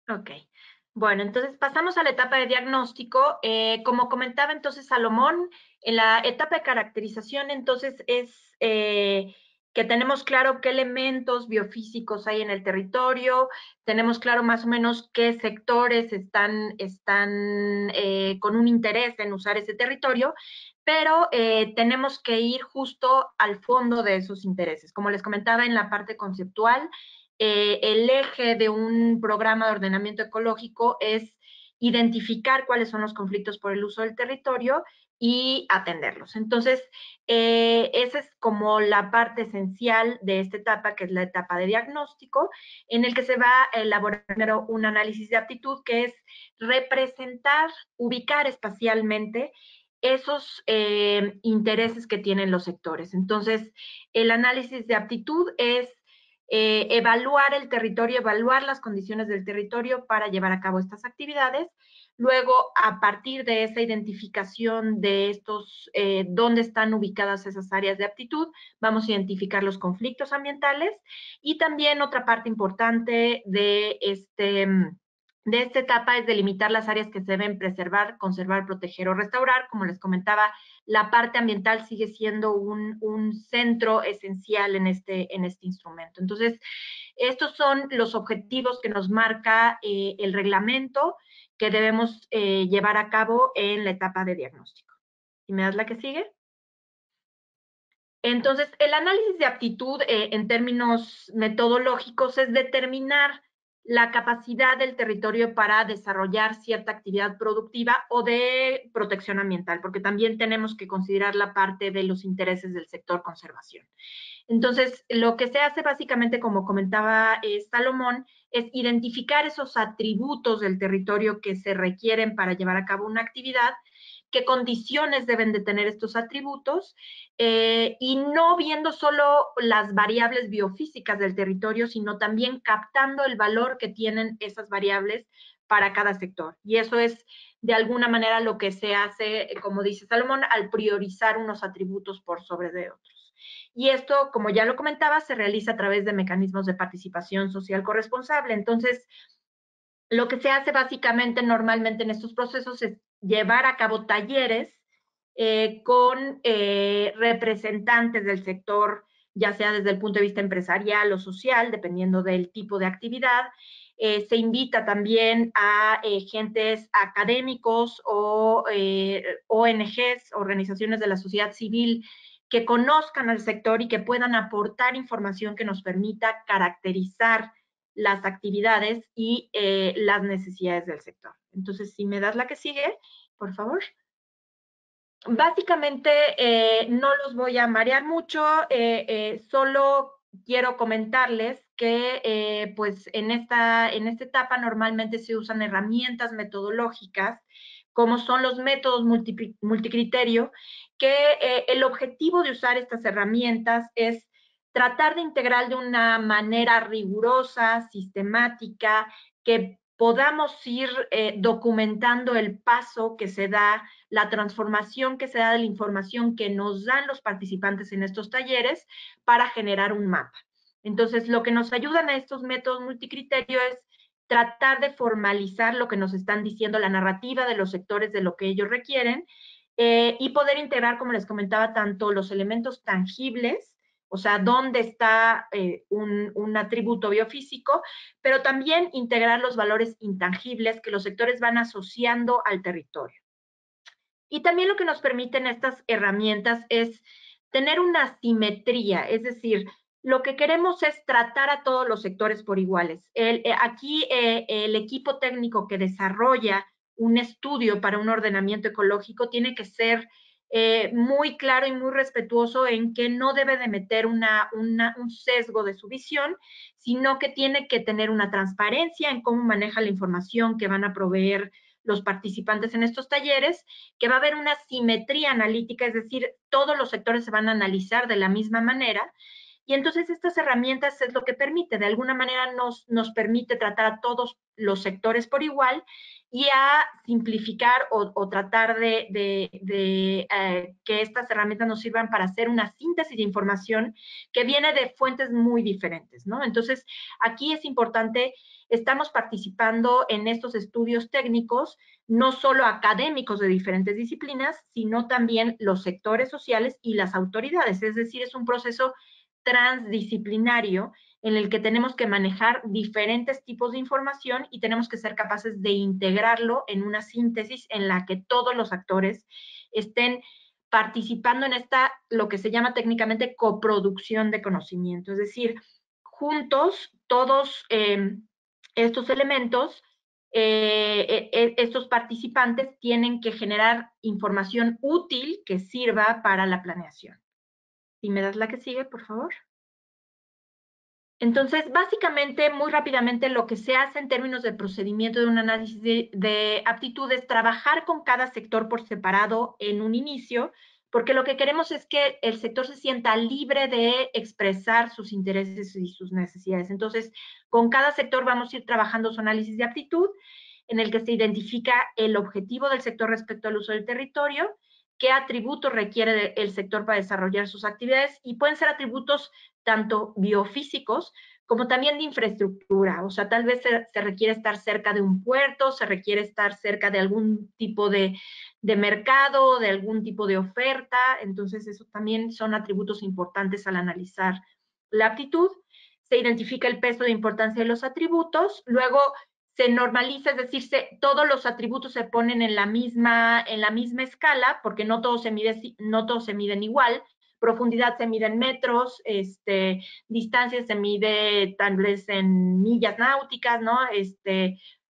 Ok. Bueno, entonces pasamos a la etapa de diagnóstico. Como comentaba entonces Salomón, en la etapa de caracterización entonces es que tenemos claro qué elementos biofísicos hay en el territorio, tenemos claro más o menos qué sectores están con un interés en usar ese territorio, pero tenemos que ir justo al fondo de esos intereses. Como les comentaba en la parte conceptual, el eje de un programa de ordenamiento ecológico es identificar cuáles son los conflictos por el uso del territorio y atenderlos. Entonces, esa es como la parte esencial de esta etapa, que es la etapa de diagnóstico, en el que se va a elaborar primero un análisis de aptitud, que es representar, ubicar espacialmente esos intereses que tienen los sectores. Entonces, el análisis de aptitud es evaluar el territorio, evaluar las condiciones del territorio para llevar a cabo estas actividades. Luego, a partir de esa identificación de estos, dónde están ubicadas esas áreas de aptitud, vamos a identificar los conflictos ambientales y también otra parte importante de esta etapa es delimitar las áreas que se deben preservar, conservar, proteger o restaurar. Como les comentaba, la parte ambiental sigue siendo un centro esencial en este instrumento. Entonces, estos son los objetivos que nos marca el reglamento que debemos llevar a cabo en la etapa de diagnóstico. ¿Y me das la que sigue? Entonces, el análisis de aptitud en términos metodológicos es determinar la capacidad del territorio para desarrollar cierta actividad productiva o de protección ambiental, porque también tenemos que considerar la parte de los intereses del sector conservación. Entonces, lo que se hace básicamente, como comentaba Salomón, es identificar esos atributos del territorio que se requieren para llevar a cabo una actividad, qué condiciones deben de tener estos atributos, y no viendo solo las variables biofísicas del territorio, sino también captando el valor que tienen esas variables para cada sector. Y eso es de alguna manera lo que se hace, como dice Salomón, al priorizar unos atributos por sobre de otros. Y esto, como ya lo comentaba, se realiza a través de mecanismos de participación social corresponsable. Entonces, lo que se hace básicamente normalmente en estos procesos es llevar a cabo talleres con representantes del sector, ya sea desde el punto de vista empresarial o social, dependiendo del tipo de actividad. Se invita también a gentes académicos o ONGs, organizaciones de la sociedad civil, que conozcan al sector y que puedan aportar información que nos permita caracterizar las actividades y las necesidades del sector. Entonces, si me das la que sigue, por favor. Básicamente, no los voy a marear mucho, solo quiero comentarles que pues en esta etapa normalmente se usan herramientas metodológicas como son los métodos multicriterio, que el objetivo de usar estas herramientas es tratar de integrar de una manera rigurosa, sistemática, que podamos ir documentando el paso que se da, la transformación que se da de la información que nos dan los participantes en estos talleres para generar un mapa. Entonces, lo que nos ayudan a estos métodos multicriterio es tratar de formalizar lo que nos están diciendo, la narrativa de los sectores de lo que ellos requieren, y poder integrar, como les comentaba, tanto los elementos tangibles, o sea, dónde está un atributo biofísico, pero también integrar los valores intangibles que los sectores van asociando al territorio. Y también lo que nos permiten estas herramientas es tener una simetría, es decir, lo que queremos es tratar a todos los sectores por iguales. Aquí el equipo técnico que desarrolla un estudio para un ordenamiento ecológico tiene que ser muy claro y muy respetuoso en que no debe de meter un sesgo de su visión, sino que tiene que tener una transparencia en cómo maneja la información que van a proveer los participantes en estos talleres, que va a haber una simetría analítica, es decir, todos los sectores se van a analizar de la misma manera, Y entonces estas herramientas es lo que permite, de alguna manera nos permite tratar a todos los sectores por igual y a simplificar o tratar de que estas herramientas nos sirvan para hacer una síntesis de información que viene de fuentes muy diferentes, ¿no? Entonces, aquí es importante, estamos participando en estos estudios técnicos, no solo académicos de diferentes disciplinas, sino también los sectores sociales y las autoridades. Es decir, es un proceso transdisciplinario en el que tenemos que manejar diferentes tipos de información y tenemos que ser capaces de integrarlo en una síntesis en la que todos los actores estén participando en esta, lo que se llama técnicamente coproducción de conocimiento, es decir, juntos todos estos elementos, estos participantes tienen que generar información útil que sirva para la planeación. Si me das la que sigue, por favor. Entonces, básicamente, muy rápidamente, lo que se hace en términos de procedimiento de un análisis de aptitud es trabajar con cada sector por separado en un inicio, porque lo que queremos es que el sector se sienta libre de expresar sus intereses y sus necesidades. Entonces, con cada sector vamos a ir trabajando su análisis de aptitud, en el que se identifica el objetivo del sector respecto al uso del territorio, qué atributos requiere el sector para desarrollar sus actividades, y pueden ser atributos tanto biofísicos como también de infraestructura. O sea, tal vez se requiere estar cerca de un puerto, se requiere estar cerca de algún tipo de mercado, de algún tipo de oferta. Entonces, eso también son atributos importantes al analizar la aptitud. Se identifica el peso de importancia de los atributos. Luego, se normaliza, es decir, todos los atributos se ponen en la misma escala, porque no todos se miden igual. Profundidad se mide en metros, distancia se mide tal vez en millas náuticas, ¿no?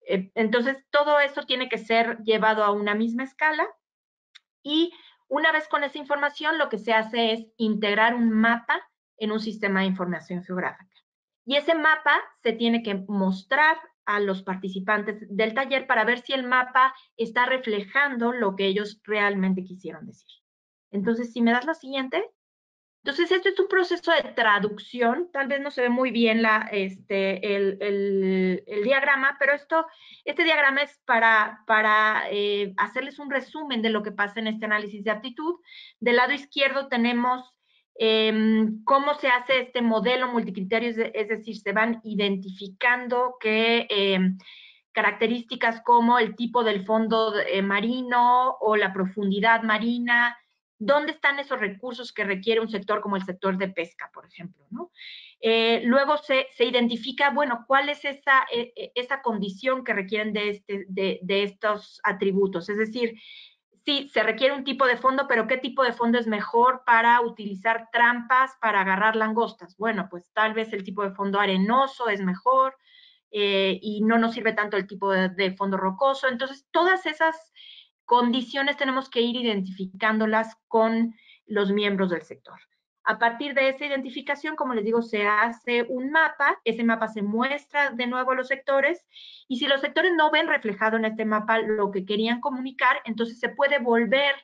Entonces, todo eso tiene que ser llevado a una misma escala, y una vez con esa información, lo que se hace es integrar un mapa en un sistema de información geográfica. Y ese mapa se tiene que mostrar a los participantes del taller para ver si el mapa está reflejando lo que ellos realmente quisieron decir. Entonces, si me das la siguiente. Entonces, esto es un proceso de traducción. Tal vez no se ve muy bien el diagrama, pero este diagrama es para hacerles un resumen de lo que pasa en este análisis de aptitud. Del lado izquierdo tenemos cómo se hace este modelo multicriterio, es decir, se van identificando características como el tipo del fondo marino o la profundidad marina, dónde están esos recursos que requiere un sector como el sector de pesca, por ejemplo, ¿no? Luego se identifica, bueno, cuál es esa condición que requieren de estos atributos. Es decir, sí, se requiere un tipo de fondo, pero ¿qué tipo de fondo es mejor para utilizar trampas para agarrar langostas? Bueno, pues tal vez el tipo de fondo arenoso es mejor, y no nos sirve tanto el tipo de fondo rocoso. Entonces, todas esas condiciones tenemos que ir identificándolas con los miembros del sector. A partir de esa identificación, como les digo, se hace un mapa, ese mapa se muestra de nuevo a los sectores, y si los sectores no ven reflejado en este mapa lo que querían comunicar, entonces se puede volver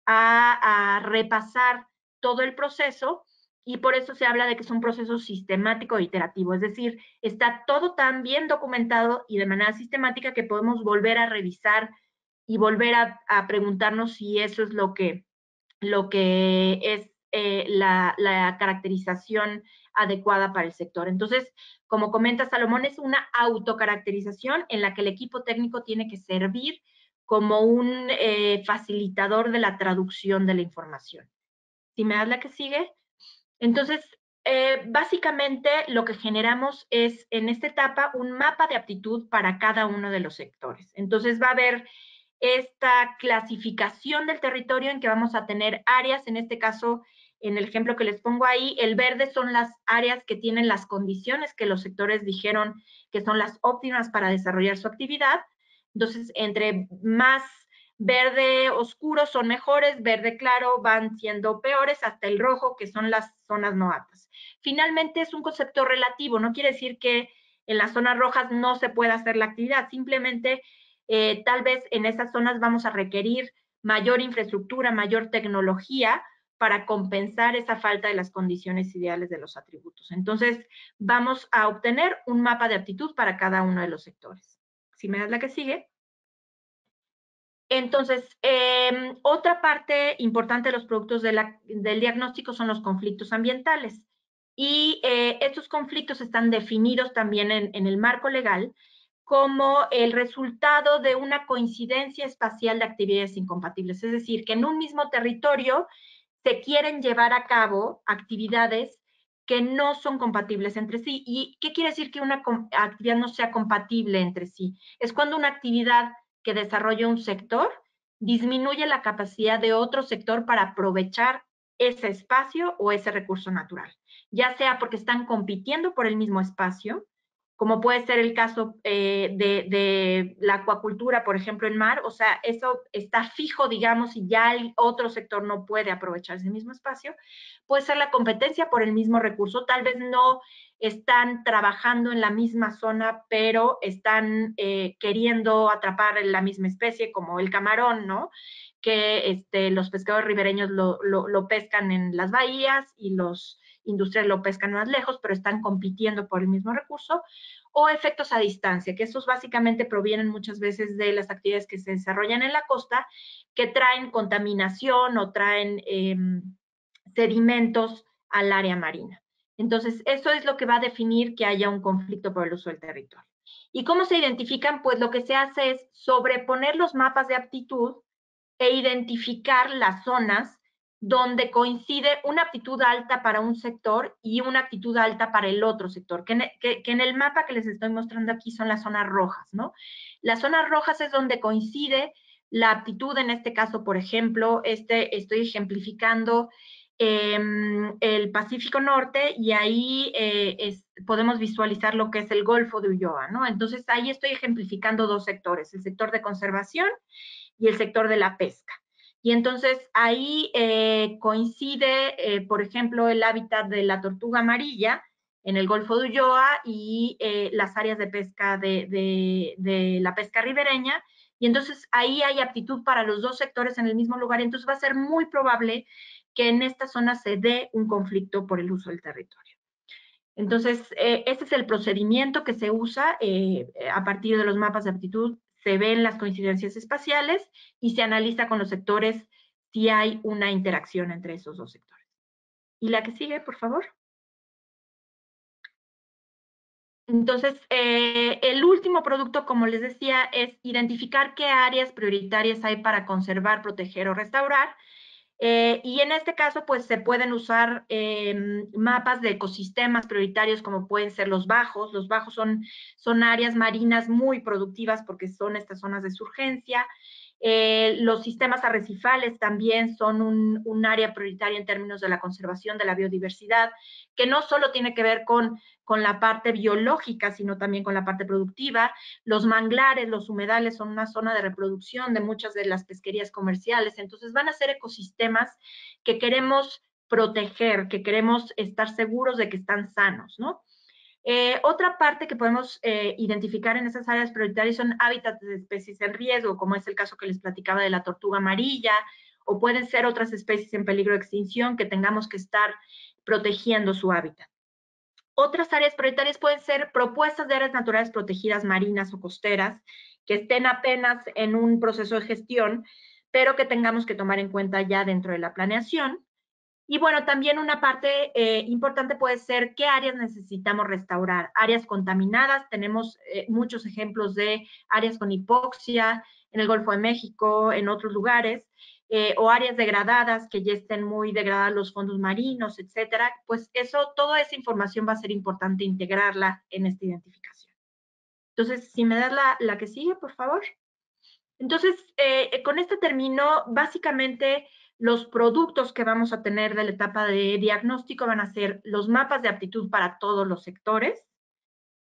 a repasar todo el proceso, y por eso se habla de que es un proceso sistemático e iterativo, es decir, está todo tan bien documentado y de manera sistemática que podemos volver a revisar y volver a preguntarnos si eso es lo que es la caracterización adecuada para el sector. Entonces, como comenta Salomón, es una autocaracterización en la que el equipo técnico tiene que servir como un facilitador de la traducción de la información. Si me das la que sigue. Entonces, básicamente lo que generamos es en esta etapa un mapa de aptitud para cada uno de los sectores. Entonces va a haber esta clasificación del territorio en que vamos a tener áreas, en este caso, en el ejemplo que les pongo ahí, el verde son las áreas que tienen las condiciones que los sectores dijeron que son las óptimas para desarrollar su actividad. Entonces, entre más verde oscuro son mejores, verde claro van siendo peores, hasta el rojo, que son las zonas no aptas. Finalmente, es un concepto relativo, no quiere decir que en las zonas rojas no se pueda hacer la actividad, simplemente tal vez en esas zonas vamos a requerir mayor infraestructura, mayor tecnología, para compensar esa falta de las condiciones ideales de los atributos. Entonces, vamos a obtener un mapa de aptitud para cada uno de los sectores. Si me das la que sigue. Entonces, otra parte importante de los productos del diagnóstico son los conflictos ambientales. Y estos conflictos están definidos también en el marco legal como el resultado de una coincidencia espacial de actividades incompatibles. Es decir, que en un mismo territorio se quieren llevar a cabo actividades que no son compatibles entre sí. ¿Y qué quiere decir que una actividad no sea compatible entre sí? Es cuando una actividad que desarrolla un sector disminuye la capacidad de otro sector para aprovechar ese espacio o ese recurso natural, ya sea porque están compitiendo por el mismo espacio, como puede ser el caso de la acuacultura, por ejemplo, en mar, o sea, eso está fijo, digamos, y ya el otro sector no puede aprovechar ese mismo espacio. Puede ser la competencia por el mismo recurso, tal vez no están trabajando en la misma zona, pero están queriendo atrapar la misma especie, como el camarón, ¿no? Que los pescadores ribereños lo pescan en las bahías y los industriales lo pescan más lejos, pero están compitiendo por el mismo recurso, o efectos a distancia, que estos básicamente provienen muchas veces de las actividades que se desarrollan en la costa, que traen contaminación o traen sedimentos al área marina. Entonces, eso es lo que va a definir que haya un conflicto por el uso del territorio. ¿Y cómo se identifican? Pues lo que se hace es sobreponer los mapas de aptitud e identificar las zonas donde coincide una aptitud alta para un sector y una aptitud alta para el otro sector, que en el mapa que les estoy mostrando aquí son las zonas rojas, ¿no? Las zonas rojas es donde coincide la aptitud, en este caso, por ejemplo, estoy ejemplificando el Pacífico Norte y ahí podemos visualizar lo que es el Golfo de Ulloa, ¿no? Entonces ahí estoy ejemplificando dos sectores, el sector de conservación y el sector de la pesca. Y entonces ahí coincide, por ejemplo, el hábitat de la tortuga amarilla en el Golfo de Ulloa y las áreas de pesca de la pesca ribereña. Y entonces ahí hay aptitud para los dos sectores en el mismo lugar. Entonces va a ser muy probable que en esta zona se dé un conflicto por el uso del territorio. Entonces, este es el procedimiento que se usa a partir de los mapas de aptitud. Se ven las coincidencias espaciales y se analiza con los sectores si hay una interacción entre esos dos sectores. ¿Y la que sigue, por favor? Entonces, el último producto, como les decía, es identificar qué áreas prioritarias hay para conservar, proteger o restaurar. Y en este caso, pues se pueden usar mapas de ecosistemas prioritarios como pueden ser los bajos. Los bajos son áreas marinas muy productivas porque son estas zonas de surgencia. Los sistemas arrecifales también son un área prioritaria en términos de la conservación de la biodiversidad, que no solo tiene que ver con la parte biológica, sino también con la parte productiva. Los manglares, los humedales son una zona de reproducción de muchas de las pesquerías comerciales, entonces van a ser ecosistemas que queremos proteger, que queremos estar seguros de que están sanos, ¿no? Otra parte que podemos identificar en esas áreas prioritarias son hábitats de especies en riesgo, como es el caso que les platicaba de la tortuga amarilla, o pueden ser otras especies en peligro de extinción que tengamos que estar protegiendo su hábitat. Otras áreas prioritarias pueden ser propuestas de áreas naturales protegidas marinas o costeras que estén apenas en un proceso de gestión, pero que tengamos que tomar en cuenta ya dentro de la planeación. Y bueno, también una parte importante puede ser qué áreas necesitamos restaurar. Áreas contaminadas, tenemos muchos ejemplos de áreas con hipoxia en el Golfo de México, en otros lugares, o áreas degradadas que ya estén muy degradados los fondos marinos, etcétera. Pues eso, toda esa información va a ser importante integrarla en esta identificación. Entonces, si me das la que sigue, por favor. Entonces, con esto termino. Básicamente, los productos que vamos a tener de la etapa de diagnóstico van a ser los mapas de aptitud para todos los sectores,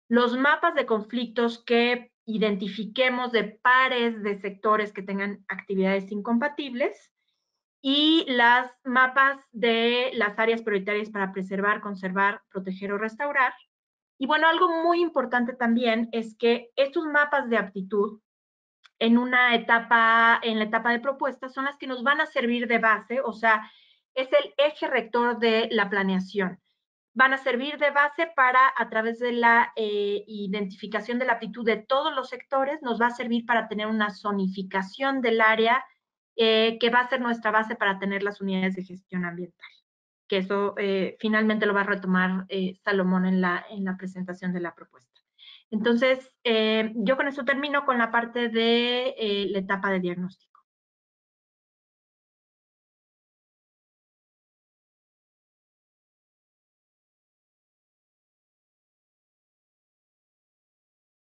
los mapas de conflictos que identifiquemos de pares de sectores que tengan actividades incompatibles y las mapas de las áreas prioritarias para preservar, conservar, proteger o restaurar. Y bueno, algo muy importante también es que estos mapas de aptitud en la etapa de propuestas son las que nos van a servir de base, o sea, es el eje rector de la planeación. Van a servir de base para, a través de la identificación de la aptitud de todos los sectores, nos va a servir para tener una zonificación del área que va a ser nuestra base para tener las unidades de gestión ambiental. Que eso finalmente lo va a retomar Salomón en la presentación de la propuesta. Entonces, yo con eso termino con la parte de la etapa de diagnóstico.